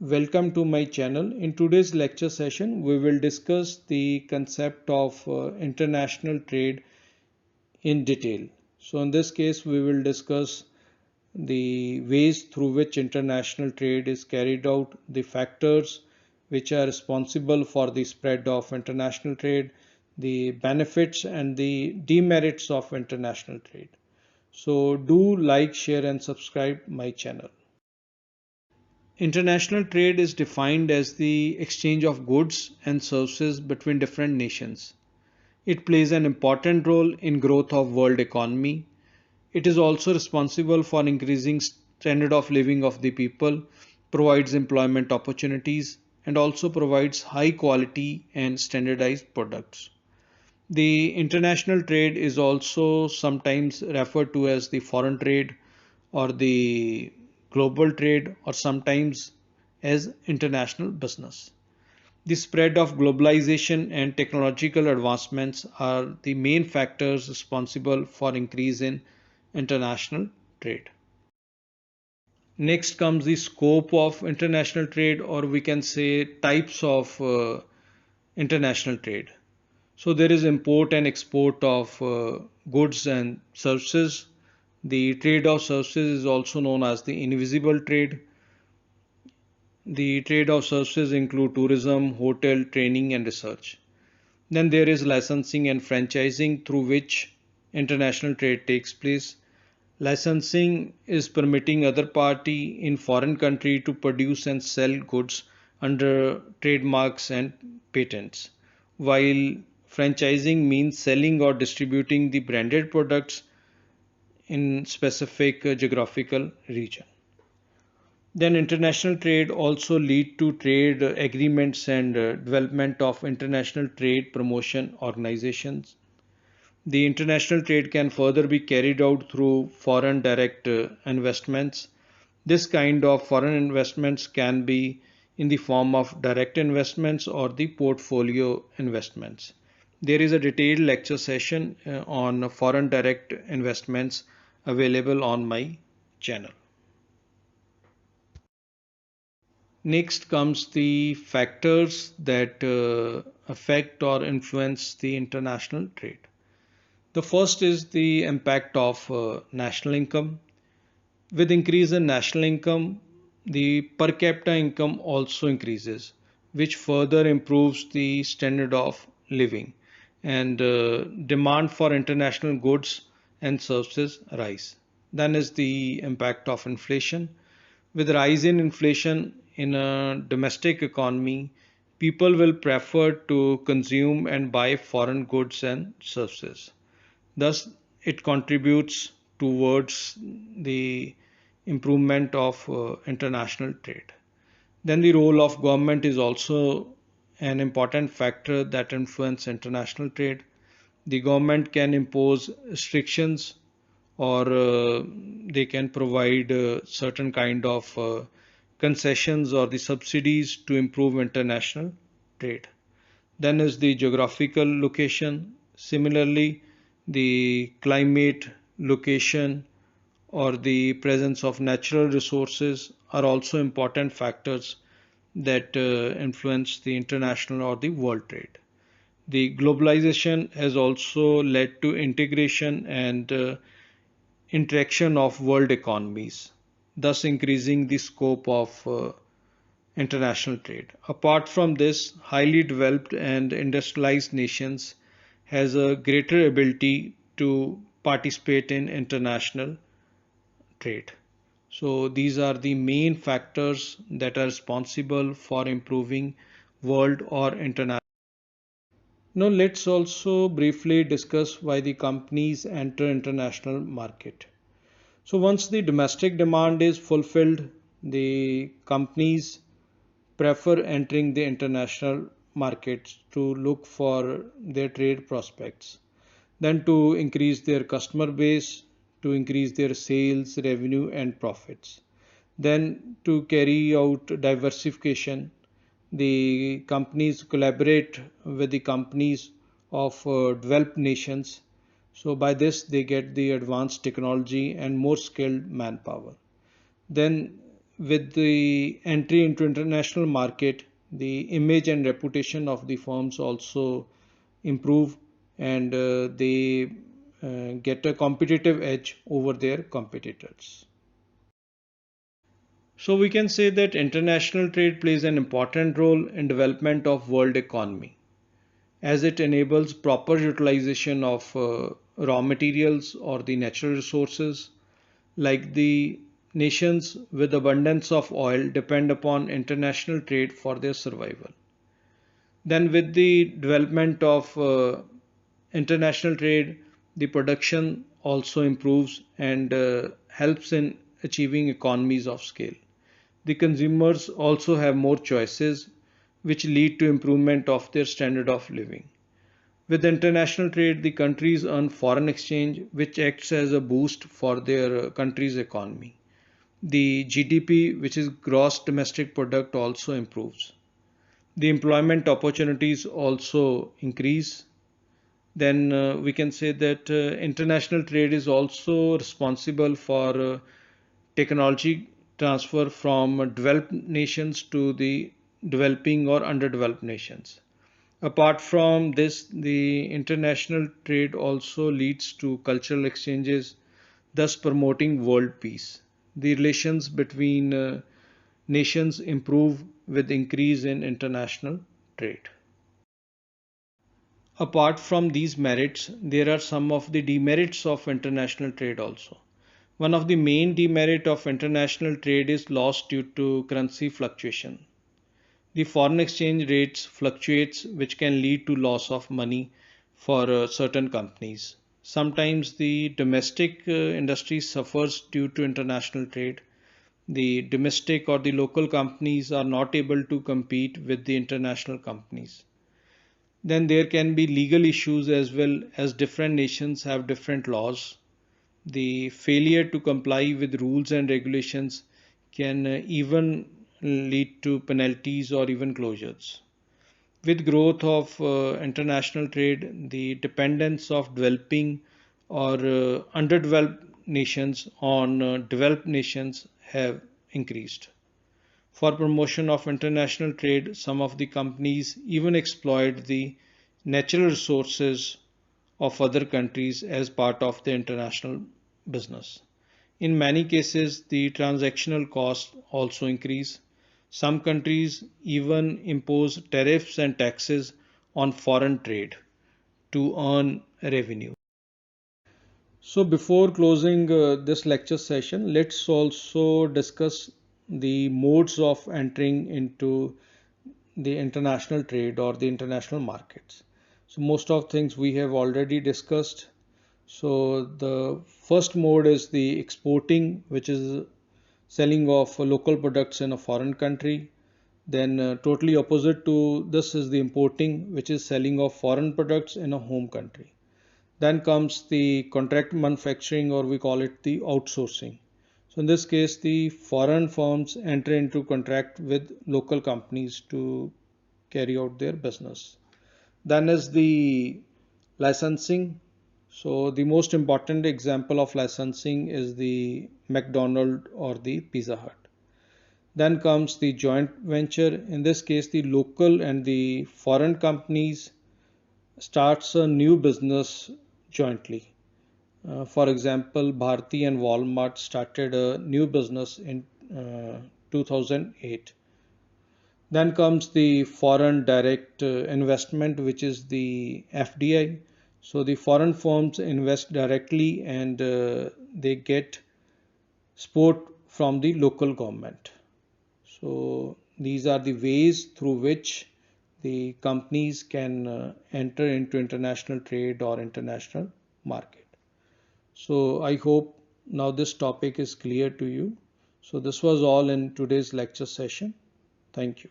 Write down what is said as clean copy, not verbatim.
Welcome to my channel. In today's lecture session, we will discuss the concept of international trade in detail. So in this case, we will discuss the ways through which international trade is carried out, the factors which are responsible for the spread of international trade, the benefits and the demerits of international trade. So do like, share and subscribe my channel. International trade is defined as the exchange of goods and services between different nations. It plays an important role in growth of world economy. It is also responsible for increasing standard of living of the people, provides employment opportunities, and also provides high quality and standardized products. The international trade is also sometimes referred to as the foreign trade or the global trade or sometimes as international business. The spread of globalization and technological advancements are the main factors responsible for increase in international trade. Next comes the scope of international trade, or we can say types of international trade. So there is import and export of goods and services. The trade of services is also known as the invisible trade. The trade of services include tourism, hotel, training and research. Then there is licensing and franchising through which international trade takes place. Licensing is permitting other party in foreign country to produce and sell goods under trademarks and patents, while franchising means selling or distributing the branded products in specific geographical region. Then international trade also lead to trade agreements and development of international trade promotion organizations. The international trade can further be carried out through foreign direct investments. This kind of foreign investments can be in the form of direct investments or the portfolio investments. There is a detailed lecture session on foreign direct investments available on my channel. Next comes the factors that affect or influence the international trade. The first is the impact of national income. With increase in national income, the per capita income also increases, which further improves the standard of living, and demand for international goods and services rise. Then is the impact of inflation. With rise in inflation in a domestic economy, people will prefer to consume and buy foreign goods and services. Thus, it contributes towards the improvement of international trade. Then the role of government is also an important factor that influence international trade. The government can impose restrictions or they can provide certain kind of concessions or the subsidies to improve international trade. Then is the geographical location. Similarly, the climate, location, or the presence of natural resources are also important factors that influence the international or the world trade. The globalization has also led to integration and interaction of world economies, thus increasing the scope of international trade. Apart from this, highly developed and industrialized nations has a greater ability to participate in international trade. So these are the main factors that are responsible for improving world or international. Now let's also briefly discuss why the companies enter international market. So once the domestic demand is fulfilled, the companies prefer entering the international markets to look for their trade prospects, then to increase their customer base, to increase their sales, revenue, and profits. Then to carry out diversification, the companies collaborate with the companies of developed nations. So by this, they get the advanced technology and more skilled manpower. Then with the entry into international market, the image and reputation of the firms also improve, and they get a competitive edge over their competitors. So we can say that international trade plays an important role in development of world economy, as it enables proper utilization of raw materials or the natural resources. Like the nations with abundance of oil depend upon international trade for their survival. Then, with the development of international trade, the production also improves and helps in achieving economies of scale. The consumers also have more choices, which lead to improvement of their standard of living. With international trade, the countries earn foreign exchange, which acts as a boost for their country's economy. The GDP, which is gross domestic product, also improves. The employment opportunities also increase. Then we can say that international trade is also responsible for technology transfer from developed nations to the developing or underdeveloped nations. Apart from this, the international trade also leads to cultural exchanges, thus promoting world peace. The relations between nations improve with increase in international trade. Apart from these merits, there are some of the demerits of international trade also. One of the main demerit of international trade is loss due to currency fluctuation. The foreign exchange rates fluctuates, which can lead to loss of money for certain companies. Sometimes the domestic industry suffers due to international trade. The domestic or the local companies are not able to compete with the international companies. Then there can be legal issues as well, as different nations have different laws. The failure to comply with rules and regulations can even lead to penalties or even closures. With growth of international trade, the dependence of developing or underdeveloped nations on developed nations have increased. For promotion of international trade, some of the companies even exploit the natural resources of other countries as part of the international business. In many cases, the transactional costs also increase. Some countries even impose tariffs and taxes on foreign trade to earn revenue. So, before closing this lecture session, let's also discuss the modes of entering into the international trade or the international markets. So, most of things we have already discussed. So, the first mode is the exporting, which is selling of local products in a foreign country. Then, totally opposite to this is the importing, which is selling of foreign products in a home country. Then comes the contract manufacturing, or we call it the outsourcing. So in this case, the foreign firms enter into contract with local companies to carry out their business. Then is the licensing. So the most important example of licensing is the McDonald or the Pizza Hut. Then comes the joint venture. In this case, the local and the foreign companies starts a new business jointly. For example, Bharti and Walmart started a new business in 2008. Then comes the foreign direct investment, which is the FDI. So the foreign firms invest directly and they get support from the local government. So these are the ways through which the companies can enter into international trade or international market. So I hope now this topic is clear to you. So this was all in today's lecture session. Thank you.